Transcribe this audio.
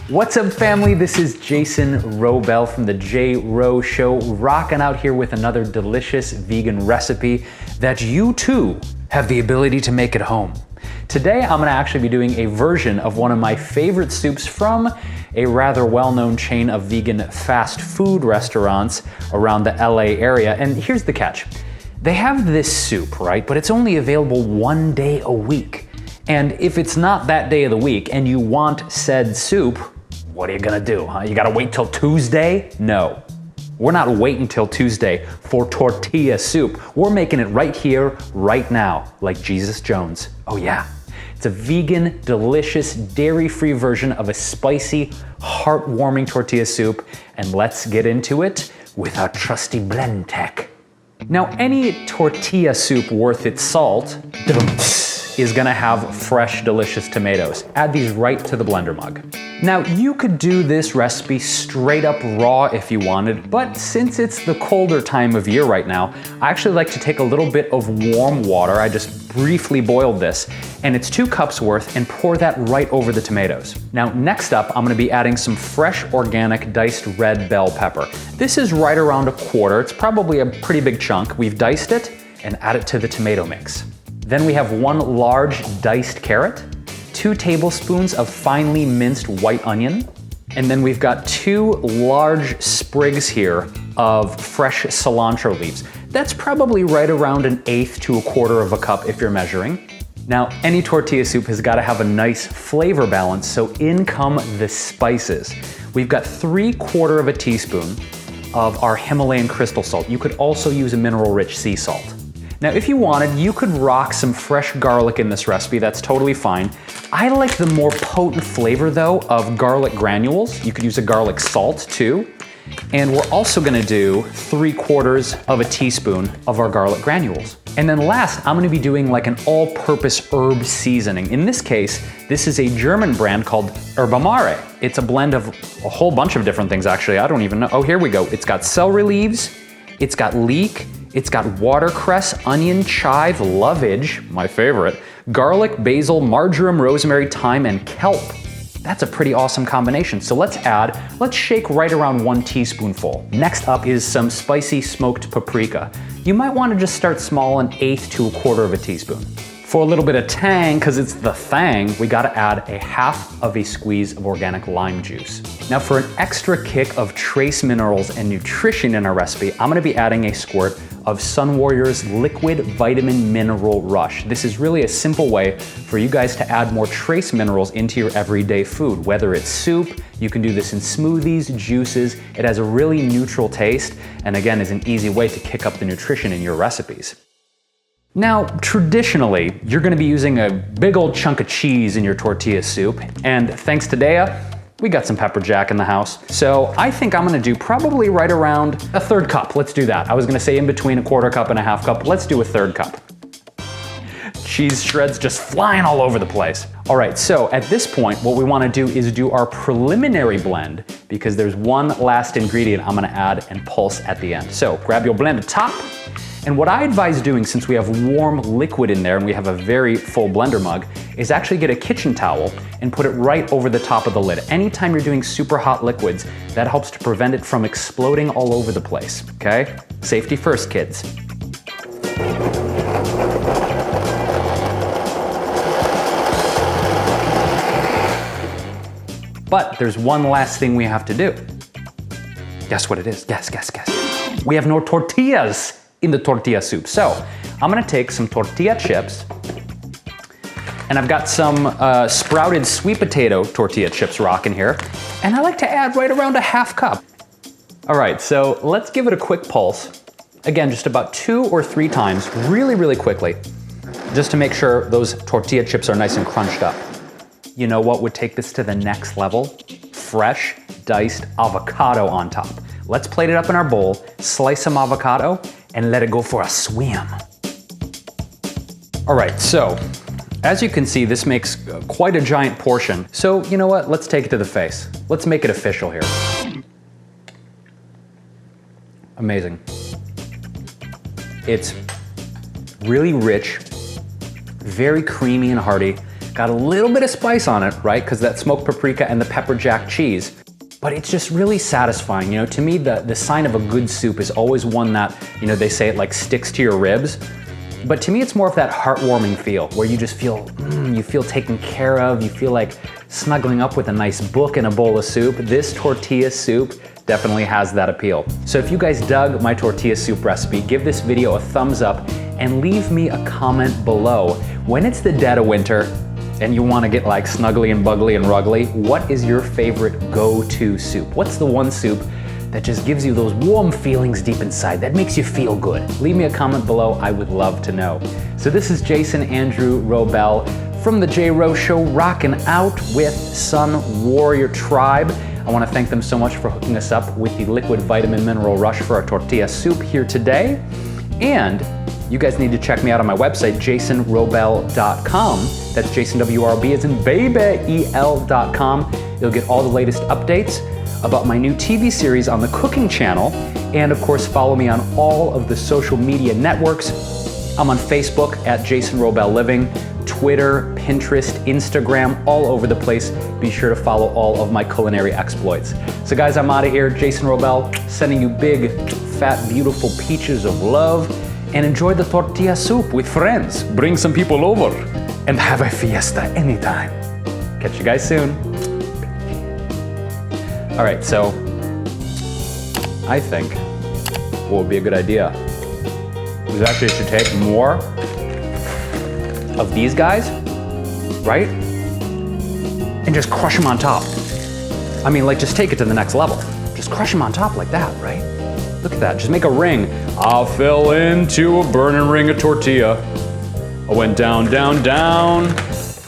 What's up, family? This is Jason Wrobel from the J-Wro Show, rocking out here with another delicious vegan recipe that you too have the ability to make at home. Today, I'm gonna actually be doing a version of one of my favorite soups from a rather well-known chain of vegan fast food restaurants around the LA area. And here's the catch. They have this soup, right? But it's only available one day a week. And if it's not that day of the week and you want said soup, what are you gonna do, huh? You gotta wait till Tuesday? No, we're not waiting till Tuesday for tortilla soup. We're making it right here, right now, like Jesus Jones. Oh yeah. It's a vegan, delicious, dairy-free version of a spicy, heartwarming tortilla soup, and let's get into it with our trusty blend tech. Now, any tortilla soup worth its salt is gonna have fresh, delicious tomatoes. Add these right to the blender mug. Now, you could do this recipe straight up raw if you wanted, but since it's the colder time of year right now, I actually like to take a little bit of warm water. I just briefly boiled this, and it's 2 cups worth, and pour that right over the tomatoes. Now, next up, I'm gonna be adding some fresh, organic, diced red bell pepper. This is right around 1/4. It's probably a pretty big chunk. We've diced it and add it to the tomato mix. Then we have 1 large diced carrot, 2 tablespoons of finely minced white onion, and then we've got 2 large sprigs here of fresh cilantro leaves. That's probably right around 1/8 to 1/4 cup if you're measuring. Now, any tortilla soup has got to have a nice flavor balance, so in come the spices. We've got 3/4 teaspoon of our Himalayan crystal salt. You could also use a mineral-rich sea salt. Now, if you wanted, you could rock some fresh garlic in this recipe. That's totally fine. I like the more potent flavor, though, of garlic granules. You could use a garlic salt, too. And we're also gonna do 3/4 teaspoon of our garlic granules. And then last, I'm gonna be doing like an all-purpose herb seasoning. In this case, this is a German brand called Herbamare. It's a blend of a whole bunch of different things, actually. I don't even know. Oh, here we go. It's got celery leaves, it's got leek, it's got watercress, onion, chive, lovage, my favorite, garlic, basil, marjoram, rosemary, thyme, and kelp. That's a pretty awesome combination. So let's shake right around 1 teaspoonful. Next up is some spicy smoked paprika. You might want to just start small, 1/8 to 1/4 teaspoon. For a little bit of tang, because it's the thang, we gotta add 1/2 squeeze of organic lime juice. Now, for an extra kick of trace minerals and nutrition in our recipe, I'm gonna be adding a squirt of Sun Warrior's Liquid Vitamin Mineral Rush. This is really a simple way for you guys to add more trace minerals into your everyday food. Whether it's soup, you can do this in smoothies, juices. It has a really neutral taste, and again, is an easy way to kick up the nutrition in your recipes. Now, traditionally, you're gonna be using a big old chunk of cheese in your tortilla soup, and thanks to Dea, we got some pepper jack in the house. So I think I'm gonna do probably right around 1/3 cup. Let's do that. I was gonna say in between 1/4 cup and 1/2 cup. Let's do 1/3 cup. Cheese shreds just flying all over the place. All right, so at this point, what we wanna do is do our preliminary blend, because there's one last ingredient I'm gonna add and pulse at the end. So grab your blender top. And what I advise doing, since we have warm liquid in there and we have a very full blender mug, is actually get a kitchen towel and put it right over the top of the lid. Anytime you're doing super hot liquids, that helps to prevent it from exploding all over the place, okay? Safety first, kids. But there's one last thing we have to do. Guess what it is? Guess. We have no tortillas in the tortilla soup. So I'm gonna take some tortilla chips, and I've got some sprouted sweet potato tortilla chips rocking here, and I like to add right around 1/2 cup. All right, so let's give it a quick pulse. Again, just about 2 or 3 times, really quickly, just to make sure those tortilla chips are nice and crunched up. You know what would take this to the next level? Fresh, diced avocado on top. Let's plate it up in our bowl, slice some avocado, and let it go for a swim. All right, so as you can see, this makes quite a giant portion. So you know what, let's take it to the face. Let's make it official here. Amazing. It's really rich, very creamy and hearty, got a little bit of spice on it, right? Because that smoked paprika and the pepper jack cheese. But it's just really satisfying. You know, to me, the sign of a good soup is always one that, you know, they say it like sticks to your ribs. But to me, it's more of that heartwarming feel where you just feel, you feel taken care of. You feel like snuggling up with a nice book and a bowl of soup. This tortilla soup definitely has that appeal. So if you guys dug my tortilla soup recipe, give this video a thumbs up and leave me a comment below. When it's the dead of winter and you want to get like snuggly and buggly and ruggly, what is your favorite go-to soup? What's the one soup that just gives you those warm feelings deep inside, that makes you feel good? Leave me a comment below, I would love to know. So this is Jason Andrew Wrobel from the J-Wro Show, rocking out with Sun Warrior Tribe. I want to thank them so much for hooking us up with the liquid vitamin mineral rush for our tortilla soup here today. And you guys need to check me out on my website, jasonwrobel.com. That's Jason, W-R-B as in baby, E-L.com. You'll get all the latest updates about my new TV series on the cooking channel. And of course, follow me on all of the social media networks. I'm on Facebook at Jason Wrobel Living, Twitter, Pinterest, Instagram, all over the place. Be sure to follow all of my culinary exploits. So guys, I'm out of here. Jason Wrobel sending you big, fat, beautiful peaches of love. And enjoy the tortilla soup with friends. Bring some people over and have a fiesta anytime. Catch you guys soon. All right, so I think what would be a good idea is actually to take more of these guys, right? And just crush them on top. I mean, like, just take it to the next level. Just crush them on top like that, right? Look at that, just make a ring. I fell into a burning ring of tortilla. I went down, down, down.